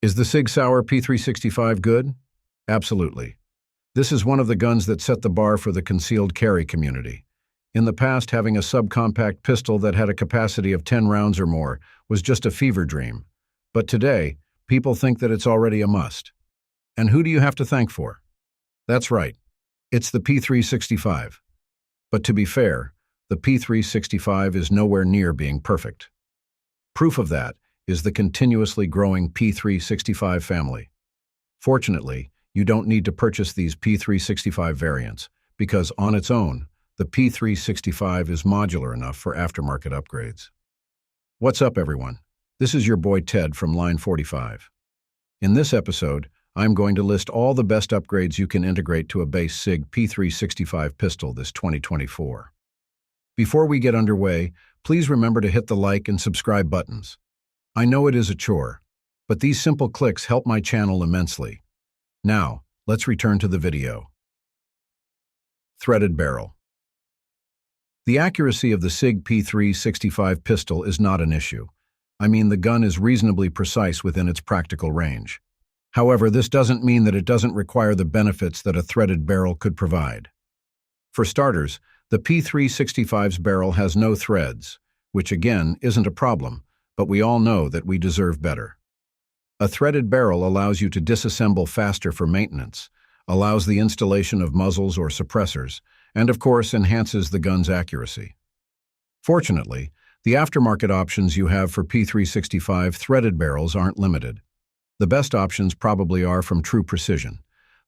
Is the Sig Sauer P365 good? Absolutely. This is one of the guns that set the bar for the concealed carry community. In the past, having a subcompact pistol that had a capacity of 10 rounds or more was just a fever dream. But today, people think that it's already a must. And who do you have to thank for? That's right. It's the P365. But to be fair, the P365 is nowhere near being perfect. Proof of that is the continuously growing P365 family. Fortunately, you don't need to purchase these P365 variants because on its own, the P365 is modular enough for aftermarket upgrades. What's up, everyone? This is your boy Ted from Line45. In this episode, I'm going to list all the best upgrades you can integrate to a base Sig P365 pistol this 2024. Before we get underway, please remember to hit the like and subscribe buttons. I know it is a chore, but these simple clicks help my channel immensely. Now, let's return to the video. Threaded barrel. The accuracy of the Sig P365 pistol is not an issue. I mean, the gun is reasonably precise within its practical range. However, this doesn't mean that it doesn't require the benefits that a threaded barrel could provide. For starters, the P365's barrel has no threads, which again isn't a problem, but we all know that we deserve better. A threaded barrel allows you to disassemble faster for maintenance, allows the installation of muzzles or suppressors, and of course enhances the gun's accuracy. Fortunately, the aftermarket options you have for P365 threaded barrels aren't limited. The best options probably are from True Precision.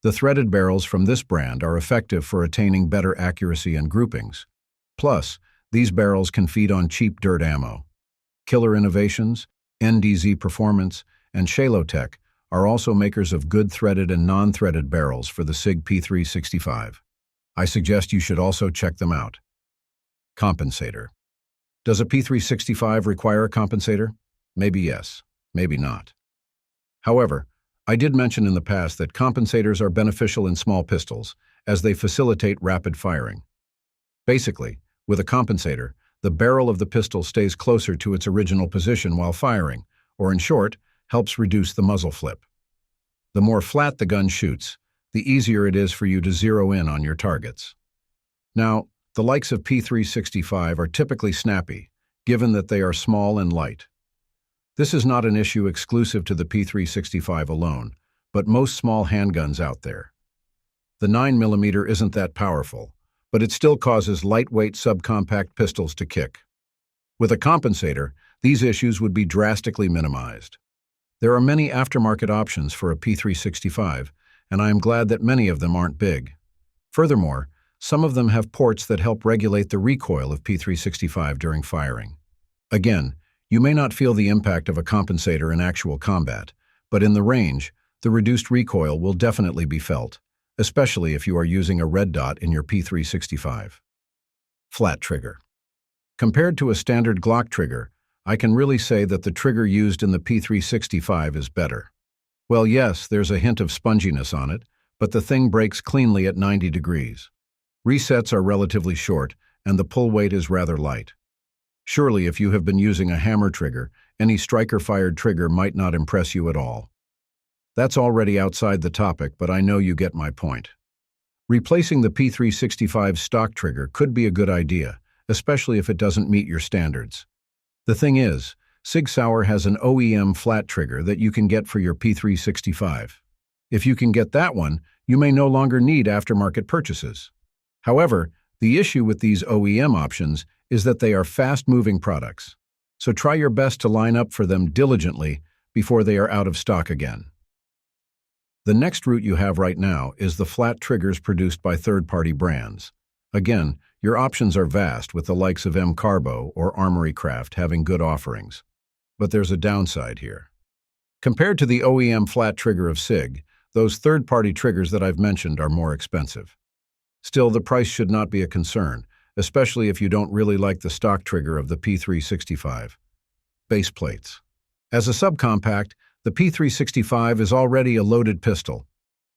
The threaded barrels from this brand are effective for attaining better accuracy and groupings. Plus, these barrels can feed on cheap dirt ammo. Killer Innovations, NDZ Performance, and Shalotech are also makers of good threaded and non-threaded barrels for the Sig P365. I suggest you should also check them out. Compensator. Does a P365 require a compensator? Maybe yes, maybe not. However, I did mention in the past that compensators are beneficial in small pistols, as they facilitate rapid firing. Basically, with a compensator, the barrel of the pistol stays closer to its original position while firing, or in short, helps reduce the muzzle flip. The more flat the gun shoots, the easier it is for you to zero in on your targets. Now, the likes of P365 are typically snappy, given that they are small and light. This is not an issue exclusive to the P365 alone, but most small handguns out there. The 9mm isn't that powerful, but it still causes lightweight subcompact pistols to kick. With a compensator, these issues would be drastically minimized. There are many aftermarket options for a P365, and I am glad that many of them aren't big. Furthermore, some of them have ports that help regulate the recoil of P365 during firing. Again, you may not feel the impact of a compensator in actual combat, but in the range, the reduced recoil will definitely be felt, especially if you are using a red dot in your P365. Flat trigger. Compared to a standard Glock trigger, I can really say that the trigger used in the P365 is better. Well, yes, there's a hint of sponginess on it, but the thing breaks cleanly at 90 degrees. Resets are relatively short, and the pull weight is rather light. Surely, if you have been using a hammer trigger, any striker-fired trigger might not impress you at all. That's already outside the topic, but I know you get my point. Replacing the P365 stock trigger could be a good idea, especially if it doesn't meet your standards. The thing is, Sig Sauer has an OEM flat trigger that you can get for your P365. If you can get that one, you may no longer need aftermarket purchases. However, the issue with these OEM options is that they are fast-moving products, so try your best to line up for them diligently before they are out of stock again. The next route you have right now is the flat triggers produced by third-party brands. Again, your options are vast, with the likes of M-Carbo or Armory Craft having good offerings. But there's a downside here. Compared to the OEM flat trigger of Sig, those third-party triggers that I've mentioned are more expensive. Still, the price should not be a concern, especially if you don't really like the stock trigger of the P365. Base plates. As a subcompact, the P365 is already a loaded pistol.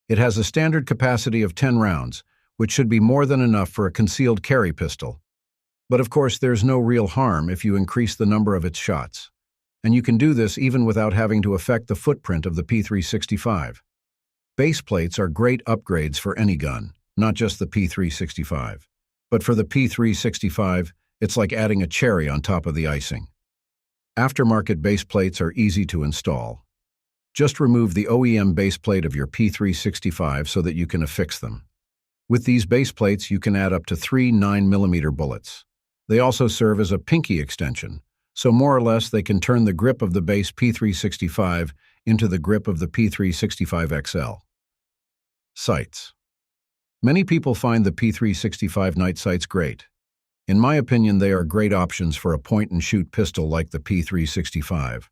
It has a standard capacity of 10 rounds, which should be more than enough for a concealed carry pistol. But of course, there's no real harm if you increase the number of its shots. and you can do this even without having to affect the footprint of the P365. Base plates are great upgrades for any gun, not just the P365. But for the P365, it's like adding a cherry on top of the icing. Aftermarket base plates are easy to install. Just remove the OEM base plate of your P365 so that you can affix them. With these base plates, you can add up to 3 9mm bullets. They also serve as a pinky extension, so more or less they can turn the grip of the base P365 into the grip of the P365 XL. Sights. Many people find the P365 night sights great. In my opinion, they are great options for a point-and-shoot pistol like the P365.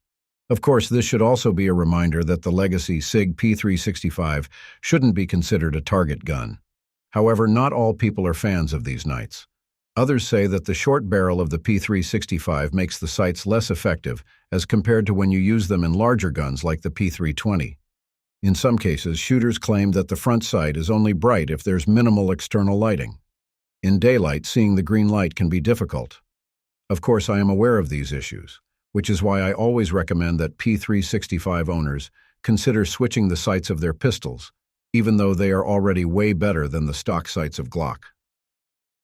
Of course, this should also be a reminder that the legacy Sig P365 shouldn't be considered a target gun. However, not all people are fans of these nights. Others say that the short barrel of the P365 makes the sights less effective as compared to when you use them in larger guns like the P320. In some cases, shooters claim that the front sight is only bright if there's minimal external lighting. In daylight, seeing the green light can be difficult. Of course, I am aware of these issues, which is why I always recommend that P365 owners consider switching the sights of their pistols, even though they are already way better than the stock sights of Glock.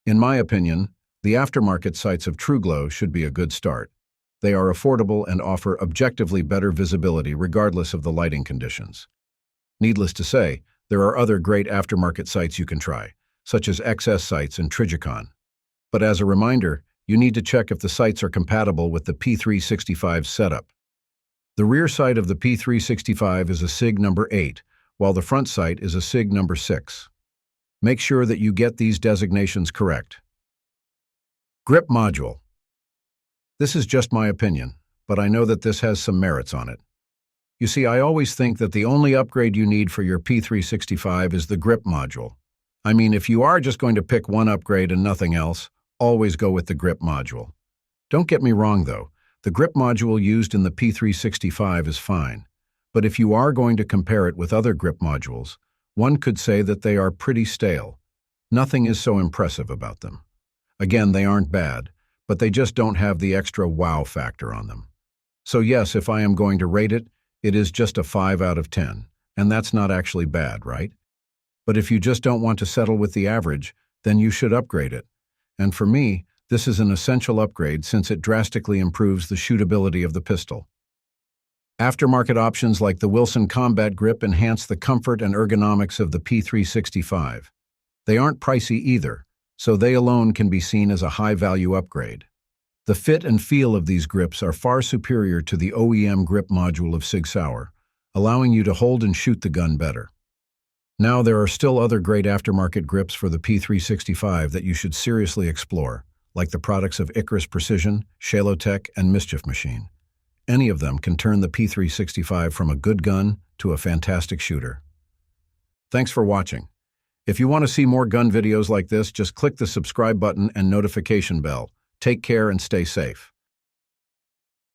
In my opinion, the aftermarket sights of TrueGlow should be a good start. They are affordable and offer objectively better visibility regardless of the lighting conditions. Needless to say, there are other great aftermarket sights you can try, such as XS sights and Trigicon. But as a reminder, you need to check if the sights are compatible with the P365 setup. The rear sight of the P365 is a Sig number 8, while the front sight is a Sig number 6. Make sure that you get these designations correct. Grip module. This is just my opinion, but I know that this has some merits on it. You see, I always think that the only upgrade you need for your P365 is the grip module. I mean, if you are just going to pick one upgrade and nothing else, always go with the grip module. Don't get me wrong though, the grip module used in the P365 is fine, but if you are going to compare it with other grip modules, one could say that they are pretty stale. Nothing is so impressive about them. Again, they aren't bad, but they just don't have the extra wow factor on them. So yes, if I am going to rate it, it is just a 5 out of 10, and that's not actually bad, right? But if you just don't want to settle with the average, then you should upgrade it. And for me, this is an essential upgrade since it drastically improves the shootability of the pistol. Aftermarket options like the Wilson Combat Grip enhance the comfort and ergonomics of the P365. They aren't pricey either, so they alone can be seen as a high-value upgrade. The fit and feel of these grips are far superior to the OEM grip module of Sig Sauer, allowing you to hold and shoot the gun better. Now, there are still other great aftermarket grips for the P365 that you should seriously explore, like the products of Icarus Precision, Shalotech, and Mischief Machine. Any of them can turn the P365 from a good gun to a fantastic shooter. Thanks for watching. If you want to see more gun videos like this, just click the subscribe button and notification bell. Take care and stay safe.